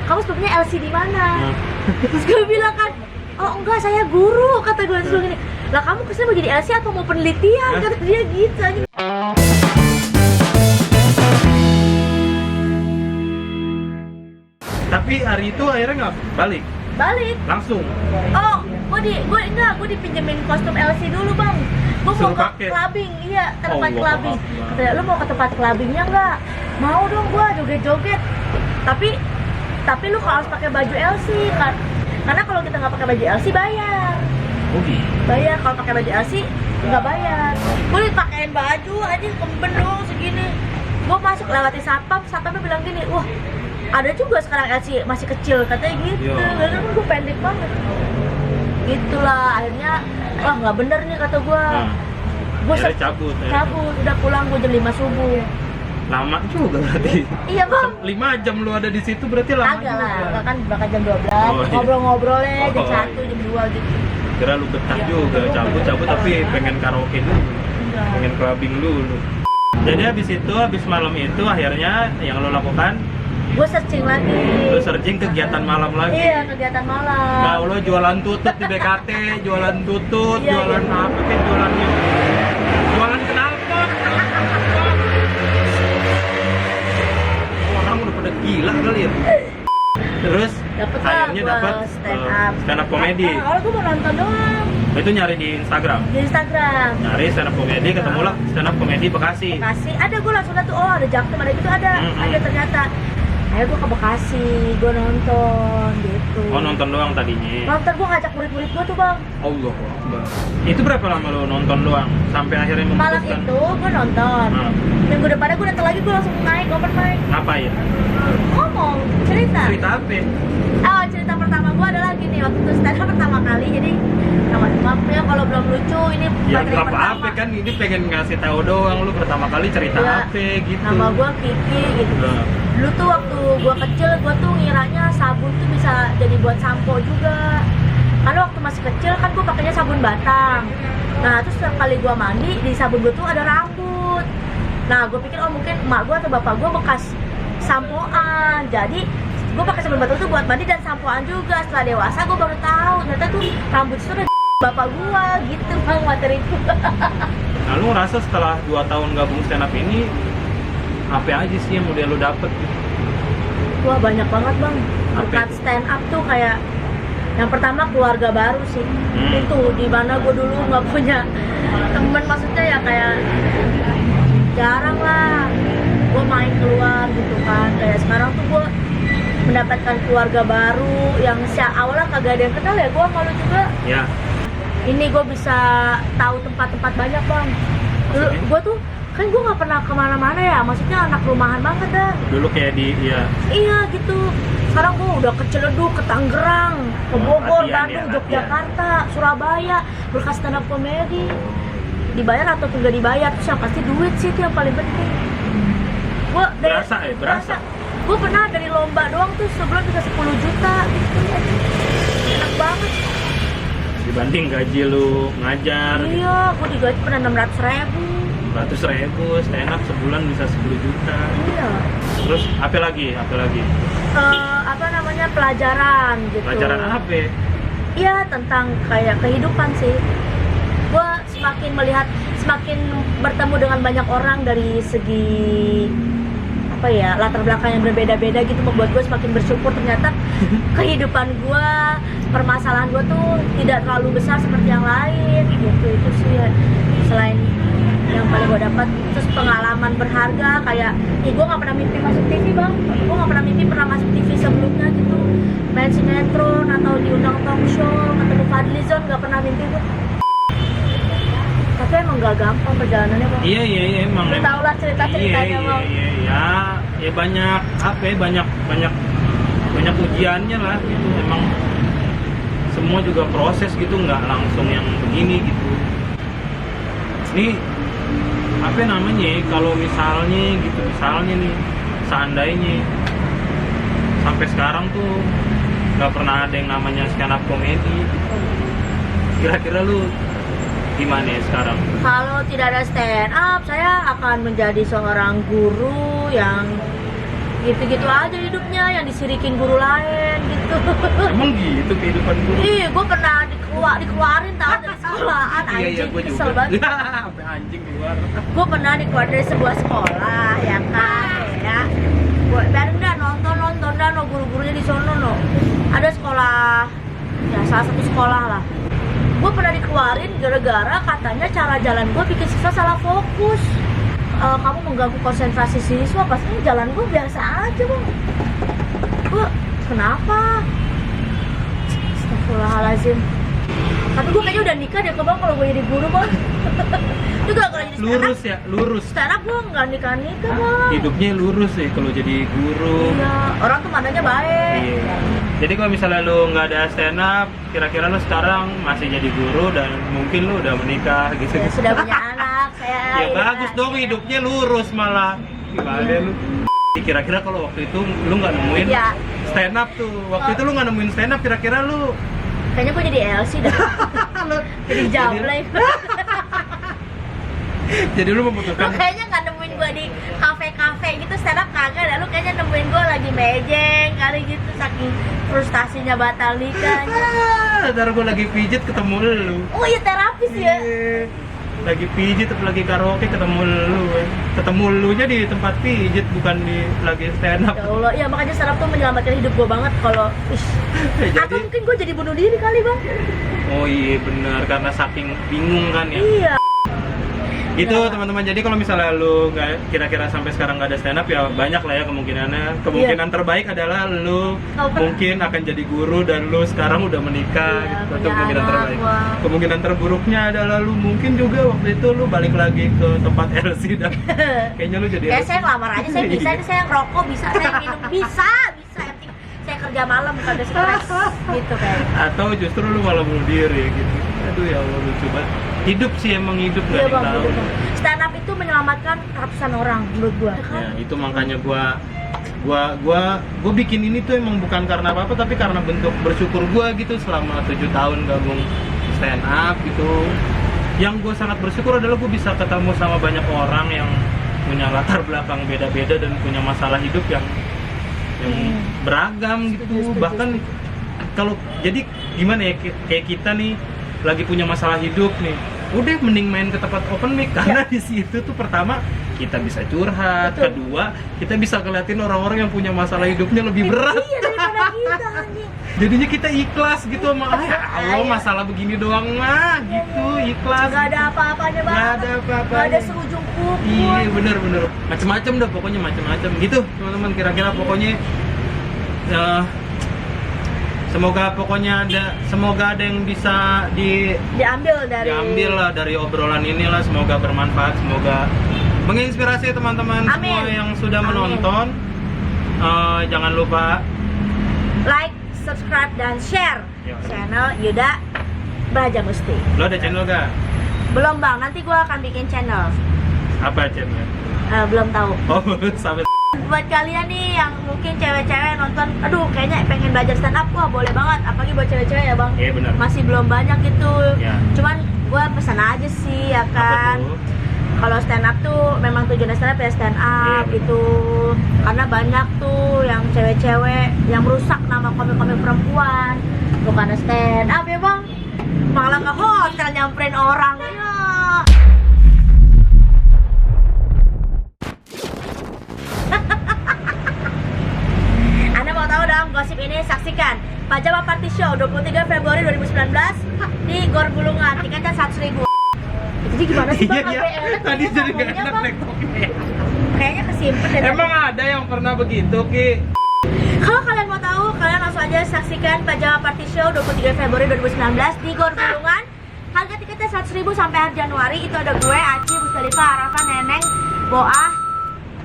kamu sebetulnya LC di mana? Terus gue bilang kan, oh enggak, saya guru, kata gue. Terus gini, lah kamu kesini mau jadi LC atau mau penelitian? Kata dia gitu. Tapi hari itu akhirnya nggak balik? Balik. Langsung? Oh, gue dipinjemin kostum LC dulu bang. Gue mau Suruh ke pakai? clubbing, iya, ke tempat Allah clubbing. Akbar. Katanya, lu mau ke tempat clubbingnya nggak? Mau dong, gue joget-joget. Tapi lu harus pakai baju LC kan? Karena kalau kita nggak pakai baju LC bayar. Oh gitu? Bayar, kalau pakai baju LC nggak bayar. Gue dipakein baju aja kemben dong segini. Gue masuk lewati satpamnya bilang gini, wah ada juga sekarang LC masih kecil katanya gitu. Yo. Lalu gue pendek banget. Gitulah akhirnya, wah nggak bener nih kata gue. Gue akhirnya cabut ya? cabut, udah pulang gue jam 5 subuh. Lama juga berarti. Iya bang. 5 jam lu ada di situ berarti lama Agak lah, juga. kan bakal jam 12, iya. ngobrol-ngobrolnya jam Oh, 1, iya. jam 2 gitu. Kira lu betah Iya. juga, cabut tapi pengen karaoke dulu, Enggak. pengen clubbing dulu. Jadi habis malam itu akhirnya yang lo lakukan, Gue searching lagi. lo searching kegiatan malam lagi. Iya, kegiatan malam. Nah, lo jualan tutut di BKT, jualan tutut, Iya, jualan iya. apa kan, jualan knalpot. Orang udah pada gila kali ya. Terus Dapet lah akhirnya gua dapat stand up komedi. Awalnya gue mau nonton doang Itu nyari di Instagram. di Instagram. Nyari stand up komedi, ketemulah stand up komedi Bekasi. Bekasi ada, gue langsung liat tuh, oh ada Jaktim, ada gitu, ada ternyata. Akhirnya gue ke Bekasi, gue nonton gitu. Oh, nonton doang tadinya. Nonton, gue ngajak murid-murid gue tuh bang. Allah Akbar. Itu berapa lama lo nonton doang sampai akhirnya Malam memutuskan? itu gue nonton. Minggu depannya gue datang lagi, gue langsung naik open mic. Ngapain? Ngomong, cerita. Cerita apa? Oh, cerita pertama gue adalah gini, waktu itu stand up pertama kali, jadi maaf ya kalau belum lucu, ini Ya materi nggak pertama. apa-apa kan, ini pengen ngasih tahu doang lu pertama kali cerita Iya. apa gitu. Nama gue Kiki gitu. Nah. Dulu tuh waktu gue kecil, gue tuh ngiranya sabun tuh bisa jadi buat sampo juga. Karena waktu masih kecil kan gue pakainya sabun batang. Nah terus setiap kali gue mandi, di sabun gue tuh ada rambut. Nah gue pikir, oh mungkin emak gue atau bapak gue bekas sampoan. Jadi gue pakai sabun batang tuh buat mandi dan sampoan juga. Setelah dewasa gue baru tahu ternyata tuh rambut itu ada bapak gue gitu bang, materi itu. Nah, lu ngerasa setelah 2 tahun gabung stand up ini apa aja sih yang udah lu dapet gitu? Wah banyak banget bang. Apa Berkat itu? stand up tuh kayak yang pertama keluarga baru sih. Itu di mana gue dulu nggak punya temen, maksudnya ya kayak jarang lah gue main keluar gitu kan. Kayak sekarang tuh gue mendapatkan keluarga baru yang awalnya kagak ada yang kenal ya gue malu juga. Ya. Ini gue bisa tahu tempat-tempat banyak bang. Dulu Maksudnya? gue tuh kan gue nggak pernah kemana-mana ya, maksudnya anak rumahan banget dah. Dulu kayak Iya gitu. Sekarang gue udah ke Ciledug, ke Tangerang, ke Bogor, latihan Bandung, ya, Yogyakarta, Surabaya, berkas stand up komedi. Dibayar atau nggak dibayar, terus yang pasti duit sih itu yang paling penting. Gue berasa. Gue pernah dari lomba doang tuh sebulan bisa 10 juta gitu. Enak banget. dibanding gaji lu ngajar. Iya, gue digaji pernah 600.000. 100.000 stand up sebulan bisa 10 juta. Iya. Terus apa lagi? Apa namanya, pelajaran gitu. Pelajaran apa? Iya, tentang kayak kehidupan sih. Gue semakin bertemu dengan banyak orang dari segi apa ya, latar belakang yang berbeda-beda gitu, membuat gue semakin bersyukur ternyata kehidupan gue, permasalahan gue tuh tidak terlalu besar seperti yang lain gitu. Itu sih ya, selain yang paling gue dapat. Terus pengalaman berharga kayak, gue nggak pernah mimpi masuk TV bang, gue nggak pernah mimpi pernah masuk TV sebelumnya gitu, main sinetron atau diundang talk show, ketemu Fadlizon, nggak pernah mimpi gue. Tapi emang gak gampang perjalanannya bang. Iya emang. Lu tau lah cerita-ceritanya bang. Ya banyak apa ya, banyak ujiannya lah gitu. Emang semua juga proses gitu, nggak langsung yang begini gitu. Ini apa namanya, kalau misalnya nih seandainya sampai sekarang tuh nggak pernah ada yang namanya stand up comedy, kira-kira lu gimana ya sekarang? Kalau tidak ada stand up, saya akan menjadi seorang guru yang gitu-gitu aja hidupnya, yang disirikin guru lain gitu. Emang gitu kehidupan guru? Ih, gue pernah dikeluarin tau dari sekolahan, Iya, anjing, gue kesel juga. banget. Sampai anjing keluar. Gue pernah dikeluarin dari sebuah sekolah, ya kan, ya. Gue biarin dah nonton dah, no guru-gurunya di sono no. Ada sekolah, ya salah satu sekolah lah. Gue pernah dikeluarin gara-gara katanya cara jalan gue bikin siswa salah fokus. Kamu mengganggu konsentrasi siswa, pastinya jalan gue biasa aja bang. Gue kenapa? Astagfirullahaladzim. Tapi gue kayaknya udah nikah deh bang kalau gue jadi guru bang. Juga kalau jadi Lurus ya, lurus. stand up gue nggak nikah bang. Hidupnya lurus ya kalau jadi guru. Iya, orang tuh mandanya baik. Iya. Jadi kalau misalnya lu nggak ada stand up, kira-kira lu sekarang masih jadi guru dan mungkin lu udah menikah gitu. Ya, sudah punya anak, saya. Ya bagus dong, hidupnya lurus malah. Gimana lu? Kira-kira kalau waktu itu lu nggak nemuin Iya. stand up tuh, waktu itu lu nggak nemuin stand up, kira-kira lu Kayaknya gue jadi LC dah. Jadi jablay. jadi lu Lu memutuskan kayaknya nggak nemuin gue di kafe-kafe gitu stand up kagak dah. Lu kayaknya nemuin gue lagi mejeng kali gitu saking frustasinya batal nikahnya. ntar gue lagi pijet ketemu lu. Oh iya terapis ya. Iya. Lagi pijet atau lagi karaoke ketemu lu. Ketemu lu nya di tempat pijet bukan di lagi stand up. Ya Allah, ya makanya stand up tuh menyelamatkan hidup gue banget kalau Jadi atau mungkin gue jadi bunuh diri kali bang. oh iya benar karena saking bingung kan ya. Iya. Gitu Ya. teman-teman, jadi kalau misalnya lu nggak kira-kira sampai sekarang nggak ada stand up ya banyak lah ya kemungkinannya. Kemungkinan terbaik adalah lu Oh, mungkin akan jadi guru dan lu sekarang udah menikah Iya, gitu. Itu punya kemungkinan anak, terbaik. wah. Kemungkinan terburuknya adalah lu mungkin juga waktu itu lu balik lagi ke tempat LC dan kayaknya lu jadi Kayak LC. saya ngelamar aja, saya bisa, Iya. ini saya ngerokok bisa, saya minum bisa, yang penting saya kerja malam bukan ada stres gitu kayak. Atau justru lu malah bunuh diri gitu. Aduh ya Allah, lucu banget. Hidup sih emang hidup Iya nggak ada bang, yang tahu. betul, Bang. Stand up itu menyelamatkan ratusan orang menurut gua. Ya, itu makanya gua bikin ini tuh emang bukan karena apa-apa tapi karena bentuk bersyukur gua gitu selama 7 tahun gabung stand up gitu. Yang gua sangat bersyukur adalah gua bisa ketemu sama banyak orang yang punya latar belakang beda-beda dan punya masalah hidup yang beragam gitu. Setuju, Bahkan kalau jadi gimana ya, kayak kita nih lagi punya masalah hidup nih, udah mending main ke tempat open mic karena di situ tuh pertama kita bisa curhat, Betul. kedua kita bisa ngeliatin orang-orang yang punya masalah hidupnya lebih berat. Iya daripada kita anjing. Jadinya kita ikhlas gitu sama ya Allah, masalah begini doang mah gitu, ikhlas. Gak ada apa-apanya banget. Nggak ada apa-apanya. Gak ada seujung kuku. Iya bener macem-macem dah pokoknya, macem-macem gitu teman-teman. Kira-kira pokoknya semoga ada yang bisa diambil lah dari obrolan inilah. Semoga bermanfaat, semoga menginspirasi teman-teman semua yang sudah menonton. Jangan lupa like, subscribe dan share Yo. channel Yuda Braja Musti. lo ada channel gak? Belum bang, nanti gua akan bikin channel. Apa channel? Belum tahu. Oh sampai Buat kalian nih yang mungkin cewek-cewek nonton, aduh kayaknya pengen belajar stand up, wah boleh banget. Apalagi buat cewek-cewek ya bang. Iya benar. Masih belum banyak gitu. Ya. Cuman gua pesan aja sih ya kan. Apa tuh? Kalau stand up tuh memang tujuannya stand up ya stand up Iya. gitu. Karena banyak tuh yang cewek-cewek yang merusak nama komik-komik perempuan. Bukan stand up ya bang. Malah ke hotel nyamperin orang. Ya. Anda mau tahu dong gosip ini, saksikan Pajama Party Show 23 Februari 2019 di Gor Bulungan. Tiketnya 100.000. Jadi gimana sih bang? Iya, Sampai enak tadi kayaknya jadi gak ngomongnya, enak Bang. naik toknya. Kayaknya kesimpan deh. Emang ada yang pernah begitu Ki? Kalau kalian mau tahu, kalian langsung aja saksikan Pajama Party Show 23 Februari 2019 di Gor Bulungan. Harga tiketnya 100.000 sampai akhir Januari. Itu ada gue, Aci, Mustalifah, Arafa, Neneng, Boah,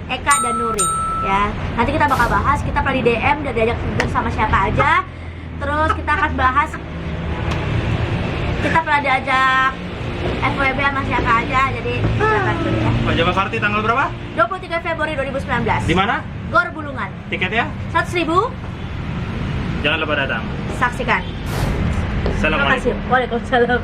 Eka, dan Nuri. Ya, nanti kita bakal bahas. Kita pernah di DM dan diajak bersama siapa aja. Terus kita akan bahas. Kita pernah diajak FWB sama siapa aja. Jadi kita bantu ya. Pajama Party tanggal berapa? 23 Februari 2019. Di mana? Gor Bulungan. Tiketnya? 100.000. Jangan lupa datang. Saksikan. Terima Assalamualaikum. kasih. Waalaikumsalam.